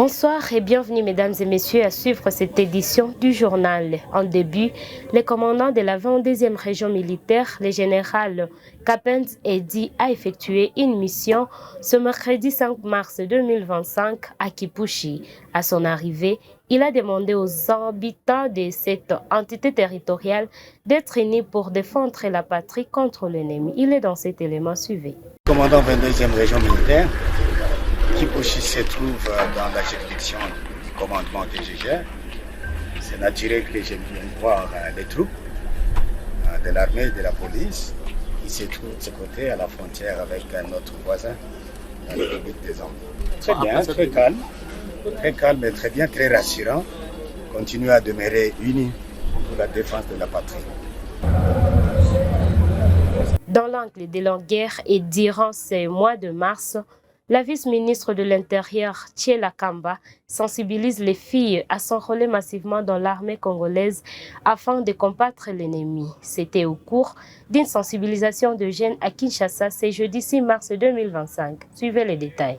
Bonsoir et bienvenue mesdames et messieurs à suivre cette édition du journal. En début, le commandant de la 22e région militaire, le général Kapens Edi, a effectué une mission ce mercredi 5 mars 2025 à Kipushi. À son arrivée, il a demandé aux habitants de cette entité territoriale d'être unis pour défendre la patrie contre l'ennemi. Il est dans cet élément suivi. Commandant 22e région militaire, Kipushi se trouve dans la juridiction du commandement TGG. C'est naturel que je vienne voir les troupes de l'armée et de la police qui se trouvent de ce côté à la frontière avec notre voisin, la République des Andes. Très bien, très calme et très bien, très rassurant. Continuer à demeurer unis pour la défense de la patrie. Dans l'angle de la guerre et durant ces mois de mars, la vice-ministre de l'Intérieur, Thiela Kamba, sensibilise les filles à s'enrôler massivement dans l'armée congolaise afin de combattre l'ennemi. C'était au cours d'une sensibilisation de jeunes à Kinshasa ce jeudi 6 mars 2025. Suivez les détails.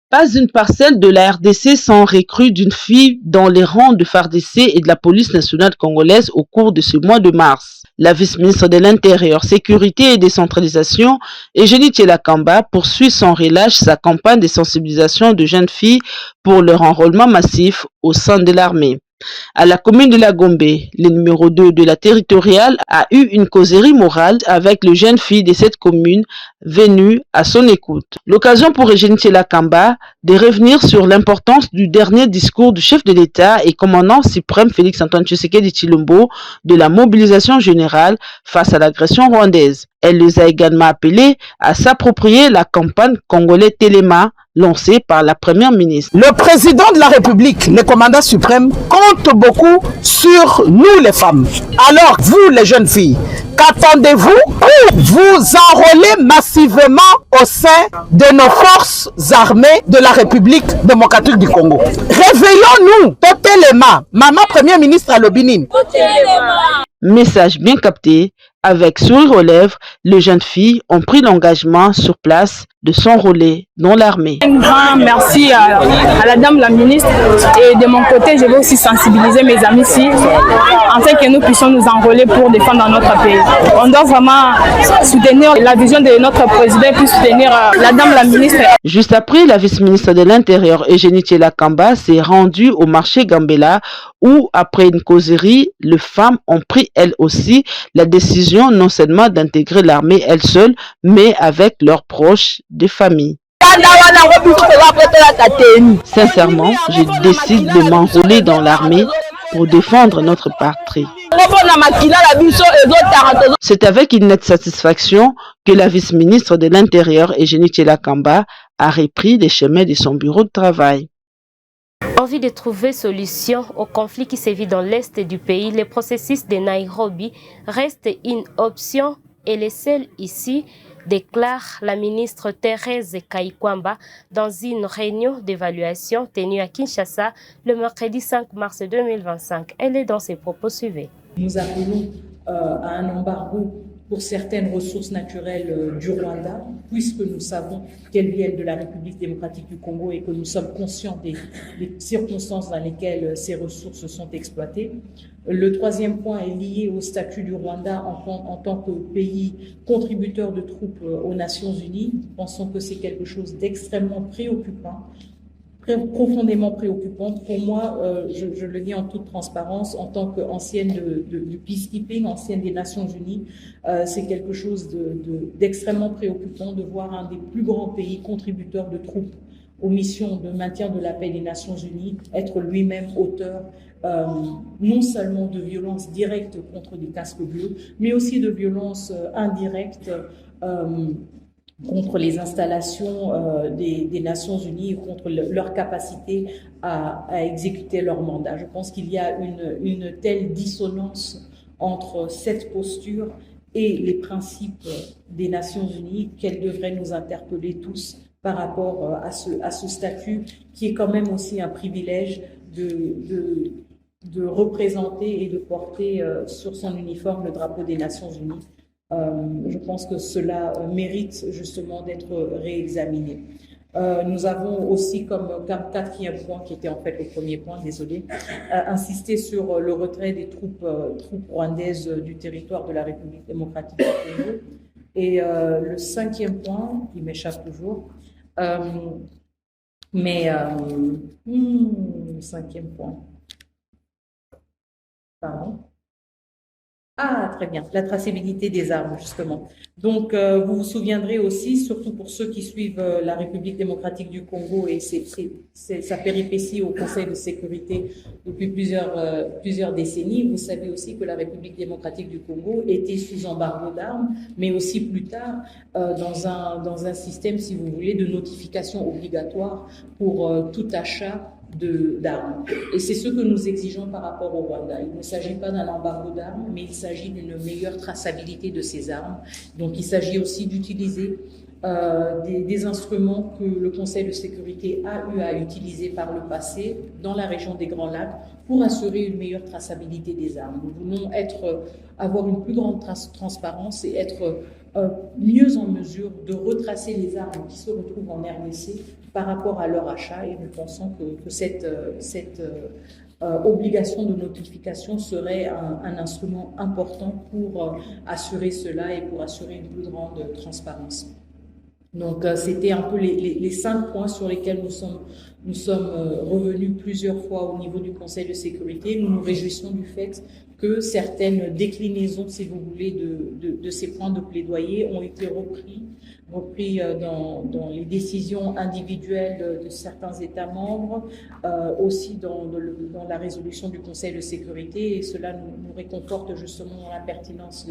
Pas une parcelle de la RDC sans recrue d'une fille dans les rangs de FARDC et de la police nationale congolaise au cours de ce mois de mars. La vice-ministre de l'Intérieur, Sécurité et Décentralisation, Eugénie Thiela Kamba, poursuit sans relâche sa campagne de sensibilisation de jeunes filles pour leur enrôlement massif au sein de l'armée. À la commune de la Gombe, le numéro 2 de la territoriale a eu une causerie morale avec le jeune fille de cette commune venue à son écoute. L'occasion pour Eugénie Thiela Kamba de revenir sur l'importance du dernier discours du chef de l'État et commandant suprême Félix-Antoine Tshisekedi Tshilombo de la mobilisation générale face à l'agression rwandaise. Elle les a également appelés à s'approprier la campagne congolais Téléma lancée par la première ministre. Le président de la République, le commandant suprême, compte beaucoup sur nous les femmes. Alors, vous les jeunes filles, qu'attendez-vous pour vous enrôler massivement au sein de nos forces armées de la République démocratique du Congo? Réveillons-nous, totalement. Maman première ministre à l'Obinin. Message bien capté, avec sourire aux lèvres, les jeunes filles ont pris l'engagement sur place de s'enrôler dans l'armée. Un grand merci à la dame la ministre et de mon côté, je vais aussi sensibiliser mes amis filles afin que nous puissions nous enrôler pour défendre notre pays. On doit vraiment soutenir la vision de notre président puis soutenir la dame la ministre. Juste après, la vice-ministre de l'Intérieur, Eugénie Thiela Kamba, s'est rendue au marché Gambela où, après une causerie, les femmes ont pris elles aussi la décision non seulement d'intégrer l'armée elles seules, mais avec leurs proches des familles. Sincèrement, je décide de m'enrôler dans l'armée pour défendre notre patrie. C'est avec une nette satisfaction que la vice-ministre de l'Intérieur, Eugénie Thiela Kamba, a repris les chemins de son bureau de travail. Envie de trouver solution au conflit qui sévit dans l'est du pays, le processus de Nairobi reste une option et le seul ici, déclare la ministre Thérèse Kayikwamba dans une réunion d'évaluation tenue à Kinshasa le mercredi 5 mars 2025. Elle est dans ses propos suivants. Nous appelons à un embargo pour certaines ressources naturelles du Rwanda, puisque nous savons qu'elles viennent de la République démocratique du Congo et que nous sommes conscients des circonstances dans lesquelles ces ressources sont exploitées. Le troisième point est lié au statut du Rwanda en tant que pays contributeur de troupes aux Nations Unies. Nous pensons que c'est quelque chose d'extrêmement préoccupant, profondément préoccupante. Pour moi, je le dis en toute transparence, en tant qu'ancienne du peacekeeping, ancienne des Nations Unies, c'est quelque chose d'extrêmement préoccupant de voir un des plus grands pays contributeurs de troupes aux missions de maintien de la paix des Nations Unies être lui-même auteur non seulement de violences directes contre des casques bleus, mais aussi de violences indirectes contre les installations des Nations Unies, contre leur capacité à exécuter leur mandat. Je pense qu'il y a une telle dissonance entre cette posture et les principes des Nations Unies qu'elle devrait nous interpeller tous par rapport à ce statut qui est quand même aussi un privilège de représenter et de porter sur son uniforme le drapeau des Nations Unies. Je pense que cela mérite justement d'être réexaminé. Nous avons aussi comme quatrième point, qui était en fait le premier point, désolé, insisté sur le retrait des troupes rwandaises du territoire de la République démocratique du Congo. Et le cinquième point, il m'échappe toujours, cinquième point. Pardon. Ah, très bien, la traçabilité des armes, justement. Donc, vous vous souviendrez aussi, surtout pour ceux qui suivent la République démocratique du Congo et sa péripétie au Conseil de sécurité depuis plusieurs décennies, vous savez aussi que la République démocratique du Congo était sous embargo d'armes, mais aussi plus tard dans un système, si vous voulez, de notification obligatoire pour tout achat d'armes. Et c'est ce que nous exigeons par rapport au Rwanda. Il ne s'agit pas d'un embargo d'armes, mais il s'agit d'une meilleure traçabilité de ces armes. Donc il s'agit aussi d'utiliser des instruments que le Conseil de sécurité a eu à utiliser par le passé dans la région des Grands Lacs pour assurer une meilleure traçabilité des armes. Nous voulons avoir une plus grande transparence et être mieux en mesure de retracer les armes qui se retrouvent en RDC par rapport à leur achat, et nous pensons que cette obligation de notification serait un instrument important pour assurer cela et pour assurer une plus grande transparence. Donc, c'était un peu les 5 points sur lesquels nous sommes revenus plusieurs fois au niveau du Conseil de sécurité. Nous nous réjouissons du fait que certaines déclinaisons, si vous voulez, de ces points de plaidoyer ont été repris dans les décisions individuelles de certains États membres, aussi dans la résolution du Conseil de sécurité, et cela nous réconforte justement dans la pertinence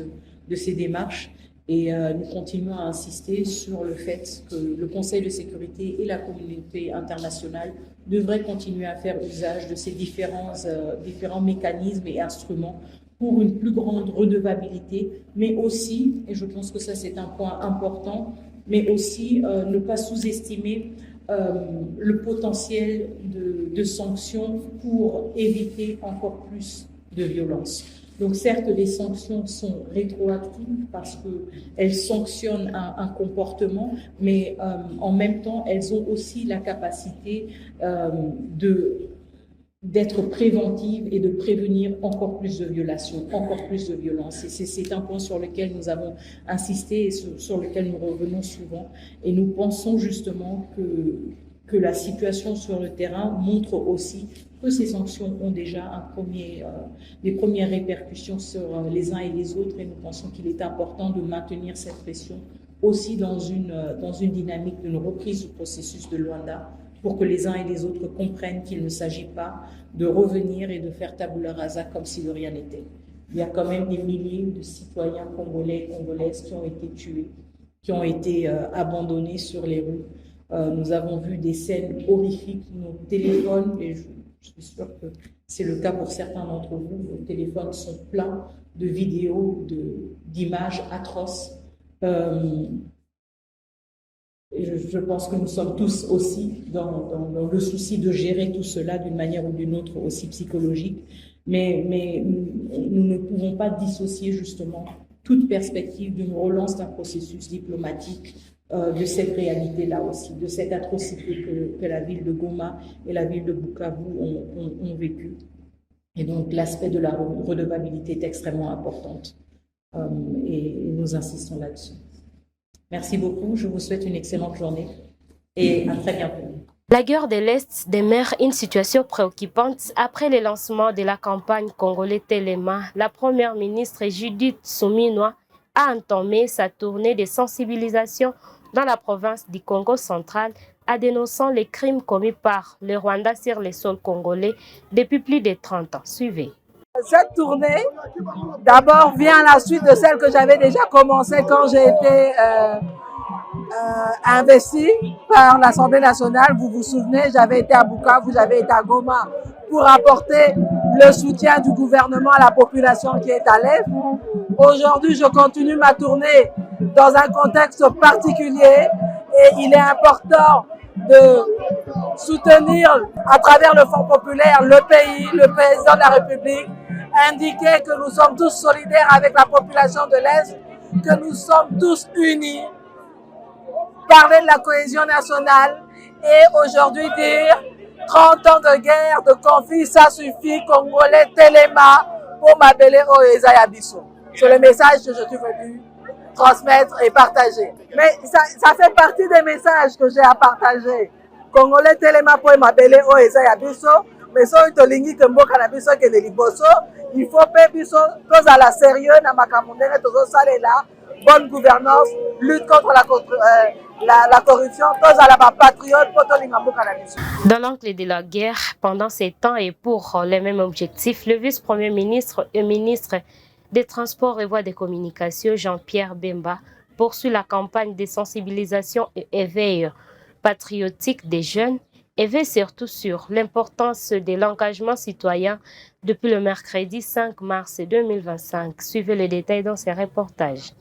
de ces démarches. Et nous continuons à insister sur le fait que le Conseil de sécurité et la communauté internationale devraient continuer à faire usage de ces différents mécanismes et instruments pour une plus grande redevabilité, mais aussi, et je pense que ça c'est un point important, mais aussi ne pas sous-estimer le potentiel de sanctions pour éviter encore plus de violence. Donc certes, les sanctions sont rétroactives parce qu'elles sanctionnent un comportement, mais en même temps, elles ont aussi la capacité d'être préventives et de prévenir encore plus de violations, encore plus de violences. Et c'est un point sur lequel nous avons insisté et sur lequel nous revenons souvent. Et nous pensons justement que la situation sur le terrain montre aussi que ces sanctions ont déjà des premières répercussions sur les uns et les autres, et nous pensons qu'il est important de maintenir cette pression aussi dans une dynamique d'une reprise du processus de Luanda, pour que les uns et les autres comprennent qu'il ne s'agit pas de revenir et de faire tabula rasa comme si de rien n'était. Il y a quand même des milliers de citoyens congolais et congolaises qui ont été tués, qui ont été abandonnés sur les rues. Nous avons vu des scènes horrifiques, nos téléphones, et je suis sûre que c'est le cas pour certains d'entre vous, vos téléphones sont pleins de vidéos, d'images atroces. Et je pense que nous sommes tous aussi dans le souci de gérer tout cela d'une manière ou d'une autre, aussi psychologique. Mais nous ne pouvons pas dissocier justement toute perspective d'une relance d'un processus diplomatique de cette réalité-là aussi, de cette atrocité que la ville de Goma et la ville de Bukavu ont vécu. Et donc l'aspect de la redevabilité est extrêmement importante et nous insistons là-dessus. Merci beaucoup, je vous souhaite une excellente journée et à très bientôt. La guerre de l'Est demeure une situation préoccupante après le lancement de la campagne Congolais Téléma. La première ministre Judith Suminwa a entamé sa tournée de sensibilisation dans la province du Congo central, en dénonçant les crimes commis par le Rwanda sur les sols congolais depuis plus de 30 ans. Suivez. Cette tournée, d'abord, vient à la suite de celle que j'avais déjà commencée quand j'ai été investi par l'Assemblée nationale. Vous vous souvenez, j'avais été à Bukavu, j'avais été à Goma pour apporter le soutien du gouvernement à la population qui est à l'Est. Aujourd'hui, je continue ma tournée dans un contexte particulier et il est important de soutenir à travers le Fonds populaire le pays, le président de la République, indiquer que nous sommes tous solidaires avec la population de l'Est, que nous sommes tous unis parler de la cohésion nationale et aujourd'hui dire 30 ans de guerre, de conflit, ça suffit, Congolais, Téléma, pour m'appeler Oeza Yabiso. C'est le message que je suis venu transmettre et partager. Mais ça fait partie des messages que j'ai à partager. Congolais, Téléma, pour m'appeler Oeza Yabiso, mais si on lingi que mboka na biso ke liboso, il faut pe biso tous à la sérieux na makamundere tozo salela, bonne gouvernance, lutte contre la corruption, tous à la patriote pour to linga mboka na biso. Dans l'angle de la guerre, pendant ces temps et pour les mêmes objectifs, le vice-premier ministre et ministre des Transports et Voies de Communication, Jean-Pierre Bemba, poursuit la campagne de sensibilisation et éveil patriotique des jeunes et veille surtout sur l'importance de l'engagement citoyen depuis le mercredi 5 mars 2025. Suivez les détails dans ces reportages.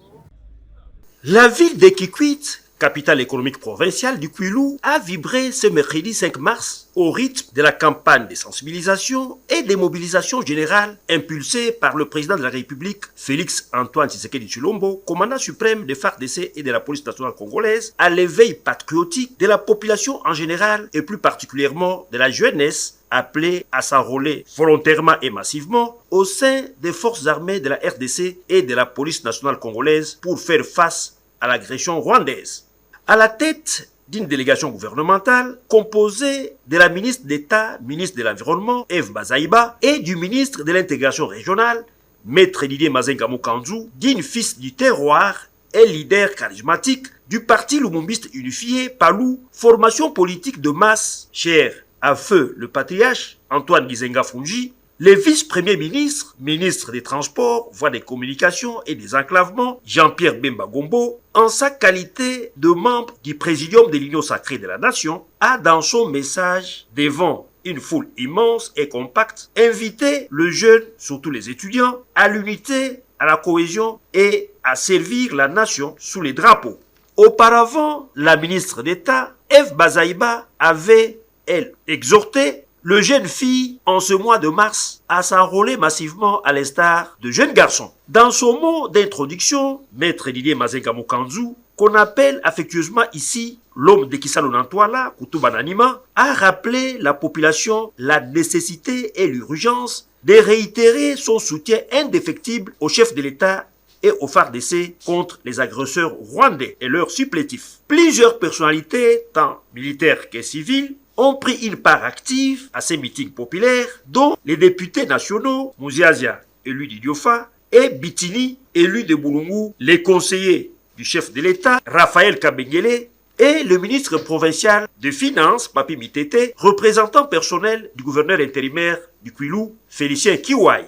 La ville de Kikwit, capitale économique provinciale du Kwilu, a vibré ce mercredi 5 mars au rythme de la campagne de sensibilisation et de mobilisation générale impulsée par le président de la République, Félix Antoine Tshisekedi Tshilombo, commandant suprême des FARDC et de la police nationale congolaise, à l'éveil patriotique de la population en général et plus particulièrement de la jeunesse, appelée à s'enrôler volontairement et massivement au sein des forces armées de la RDC et de la police nationale congolaise pour faire face à l'agression rwandaise. À la tête d'une délégation gouvernementale composée de la ministre d'État, ministre de l'Environnement, Eve Bazaïba, et du ministre de l'Intégration régionale, Maître Didier Mazenga Mokanzu, digne fils du terroir et leader charismatique du parti lumumbiste unifié PALU, formation politique de masse chère à feu le patriarche Antoine Gizenga Fungi, le vice-premier ministre, ministre des Transports, Voies des Communications et des Enclavements, Jean-Pierre Bemba Gombo, en sa qualité de membre du Présidium de l'Union sacrée de la Nation, a dans son message devant une foule immense et compacte invité le jeune, surtout les étudiants, à l'unité, à la cohésion et à servir la nation sous les drapeaux. Auparavant, la ministre d'État, Eve Bazaïba, avait, elle, exhorté le jeune fille, en ce mois de mars, à s'enrôler massivement à l'instar de jeunes garçons. Dans son mot d'introduction, Maître Didier Mazenga Mokanzu, qu'on appelle affectueusement ici l'homme de Kisalo Nantwala, Kutubananima, a rappelé la population la nécessité et l'urgence de réitérer son soutien indéfectible au chef de l'État et au FARDC contre les agresseurs rwandais et leurs supplétifs. Plusieurs personnalités, tant militaires que civiles, ont pris une part active à ces meetings populaires, dont les députés nationaux, Mouziazia, élu d'Idiofa, et Bitini, élu de Boulungu, les conseillers du chef de l'État, Raphaël Kabengele, et le ministre provincial des Finances, Papi Mitete, représentant personnel du gouverneur intérimaire du Kwilu, Félicien Kiwai.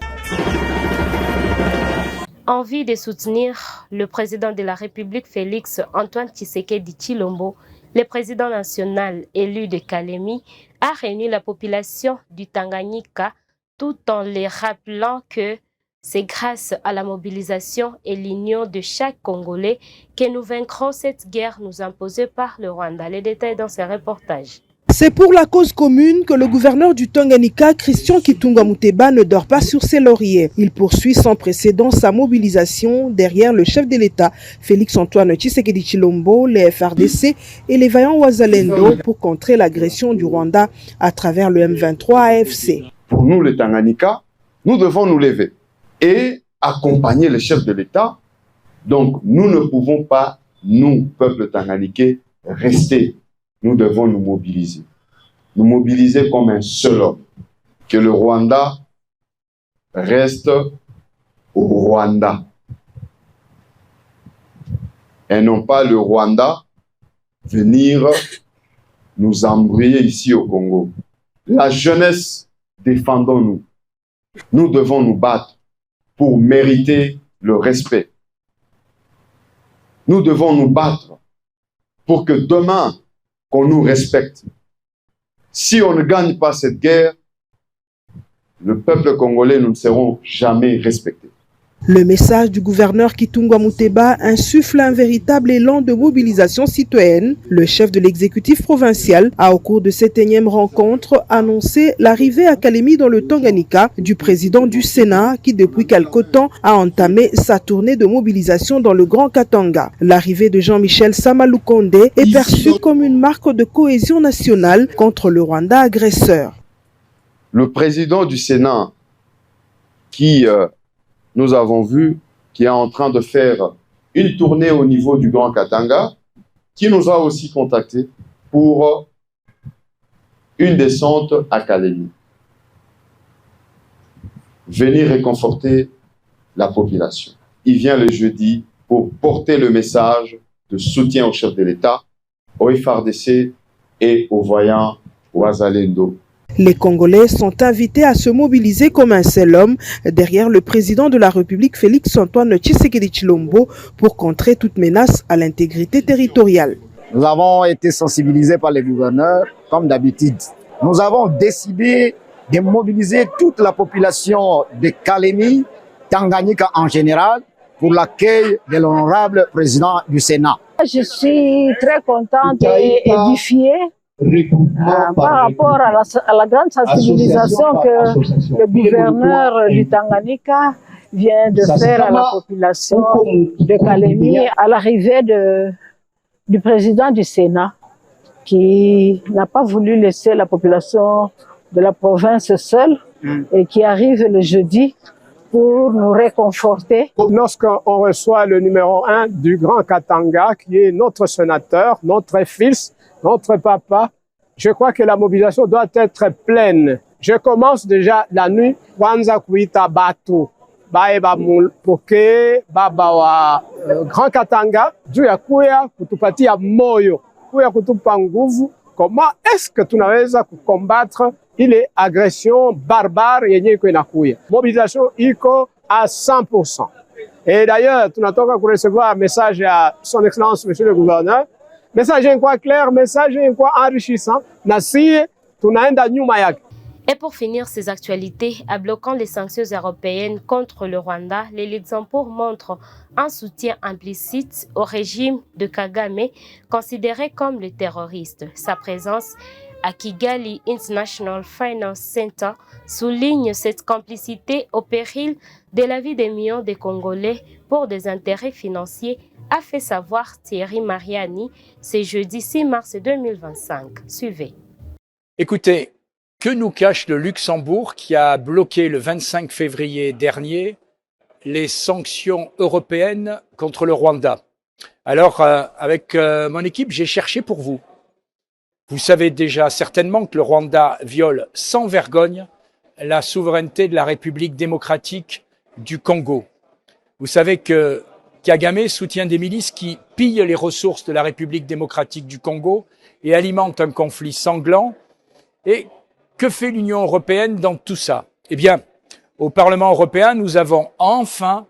Envie de soutenir le président de la République, Félix Antoine Tshisekedi Tshilombo, le président national élu de Kalemi, a réuni la population du Tanganyika tout en les rappelant que c'est grâce à la mobilisation et l'union de chaque Congolais que nous vaincrons cette guerre nous imposée par le Rwanda. Les détails dans ce reportage. C'est pour la cause commune que le gouverneur du Tanganyika, Christian Kitunga Muteba, ne dort pas sur ses lauriers. Il poursuit sans précédent sa mobilisation derrière le chef de l'État, Félix Antoine Tshisekedi Tshilombo, les FRDC et les vaillants Wazalendo pour contrer l'agression du Rwanda à travers le M23 AFC. Pour nous, les Tanganyika, nous devons nous lever et accompagner le chef de l'État. Donc, nous ne pouvons pas, nous, peuple tanganyikais, rester. Nous devons nous mobiliser. Nous mobiliser comme un seul homme. Que le Rwanda reste au Rwanda. Et non pas le Rwanda venir nous embrouiller ici au Congo. La jeunesse, défendons-nous. Nous devons nous battre pour mériter le respect. Nous devons nous battre pour que demain, qu'on nous respecte. Si on ne gagne pas cette guerre, le peuple congolais, nous ne serons jamais respectés. Le message du gouverneur Kitungwa Muteba insuffle un véritable élan de mobilisation citoyenne. Le chef de l'exécutif provincial a, au cours de cette énième rencontre, annoncé l'arrivée à Kalemi dans le Tanganyika du président du Sénat qui, depuis quelque temps, a entamé sa tournée de mobilisation dans le Grand Katanga. L'arrivée de Jean-Michel Samalukonde est perçue comme une marque de cohésion nationale contre le Rwanda agresseur. Le président du Sénat qui... nous avons vu qu'il est en train de faire une tournée au niveau du Grand Katanga, qui nous a aussi contactés pour une descente à Kalemi. Venir réconforter la population. Il vient le jeudi pour porter le message de soutien au chef de l'État, au FARDC et aux voyants Ouazalendo. Les Congolais sont invités à se mobiliser comme un seul homme derrière le président de la République Félix-Antoine Tshisekedi Tshilombo pour contrer toute menace à l'intégrité territoriale. Nous avons été sensibilisés par les gouverneurs, comme d'habitude. Nous avons décidé de mobiliser toute la population de Kalemi, Tanganyika en général, pour l'accueil de l'honorable président du Sénat. Je suis très contente et édifiée par rapport à la grande sensibilisation que le gouverneur du Tanganyika vient de faire à la population de Kalemi à l'arrivée du président du Sénat qui n'a pas voulu laisser la population de la province seule et qui arrive le jeudi pour nous réconforter. Lorsqu'on reçoit le numéro 1 du Grand Katanga, qui est notre sénateur, notre fils, notre papa, je crois que la mobilisation doit être pleine. Je commence déjà la nuit, Kwanza Kuita Batu, Baeba Mulpoke, Baba wa Grand Katanga, Juya Kuya Kutupatia Moyo, Kuya Kutupa nguvu. Comment est-ce que tunaweza combattre ile agression barbare yenye iko inakuya? Mobilisation iko à 100%. Et d'ailleurs, tunatoka recevoir message à son excellence monsieur le gouverneur. Message quoi clair, message quoi enrichissant. Na siye tunaenda nyuma yake. Et pour finir ces actualités, à bloquant les sanctions européennes contre le Rwanda, le Luxembourg montre un soutien implicite au régime de Kagame, considéré comme le terroriste. Sa présence à Kigali International Finance Center souligne cette complicité au péril de la vie des millions de Congolais pour des intérêts financiers, a fait savoir Thierry Mariani ce jeudi 6 mars 2025. Suivez. Écoutez, que nous cache le Luxembourg qui a bloqué le 25 février dernier les sanctions européennes contre le Rwanda? Alors, avec mon équipe, j'ai cherché pour vous. Vous savez déjà certainement que le Rwanda viole sans vergogne la souveraineté de la République démocratique du Congo. Vous savez que Kagame soutient des milices qui pillent les ressources de la République démocratique du Congo et alimentent un conflit sanglant. Et que fait l'Union européenne dans tout ça? Eh bien, au Parlement européen, nous avons enfin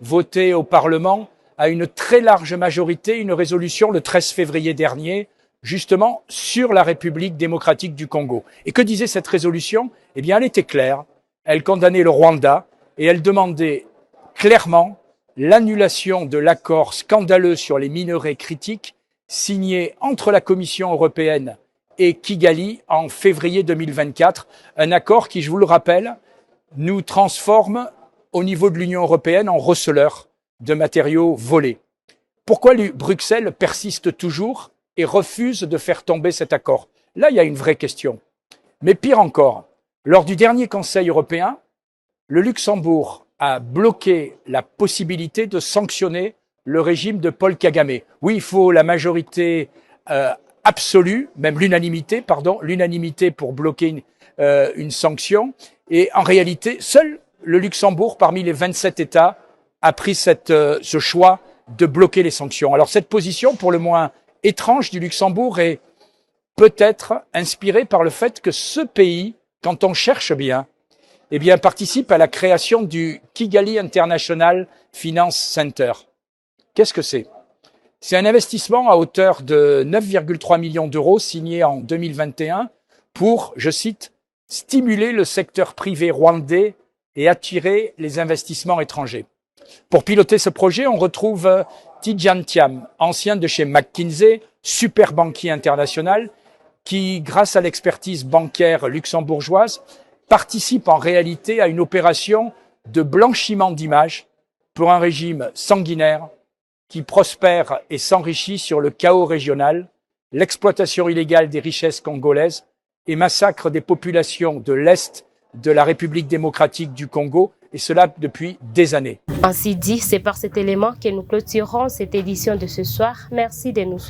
voté au Parlement à une très large majorité une résolution le 13 février dernier, justement sur la République démocratique du Congo. Et que disait cette résolution? Eh bien, elle était claire. Elle condamnait le Rwanda et elle demandait clairement l'annulation de l'accord scandaleux sur les minerais critiques signé entre la Commission européenne et Kigali en février 2024. Un accord qui, je vous le rappelle, nous transforme au niveau de l'Union européenne en receleurs de matériaux volés. Pourquoi Bruxelles persiste toujours et refuse de faire tomber cet accord? Là, il y a une vraie question. Mais pire encore, lors du dernier Conseil européen, le Luxembourg a bloqué la possibilité de sanctionner le régime de Paul Kagame. Oui, il faut la majorité absolue, même l'unanimité pour bloquer une sanction. Et en réalité, seul le Luxembourg, parmi les 27 États, a pris ce choix de bloquer les sanctions. Alors cette position, pour le moins étrange du Luxembourg, est peut-être inspirée par le fait que ce pays, quand on cherche bien, eh bien, participe à la création du Kigali International Finance Center. Qu'est-ce que c'est? C'est un investissement à hauteur de 9,3 millions d'euros signé en 2021 pour, je cite, stimuler le secteur privé rwandais et attirer les investissements étrangers. Pour piloter ce projet, on retrouve Tidjane Thiam, ancien de chez McKinsey, super banquier international, qui, grâce à l'expertise bancaire luxembourgeoise, participe en réalité à une opération de blanchiment d'images pour un régime sanguinaire qui prospère et s'enrichit sur le chaos régional, l'exploitation illégale des richesses congolaises et massacre des populations de l'Est de la République démocratique du Congo, et cela depuis des années. Ainsi dit, c'est par cet élément que nous clôturons cette édition de ce soir. Merci de nous suivre.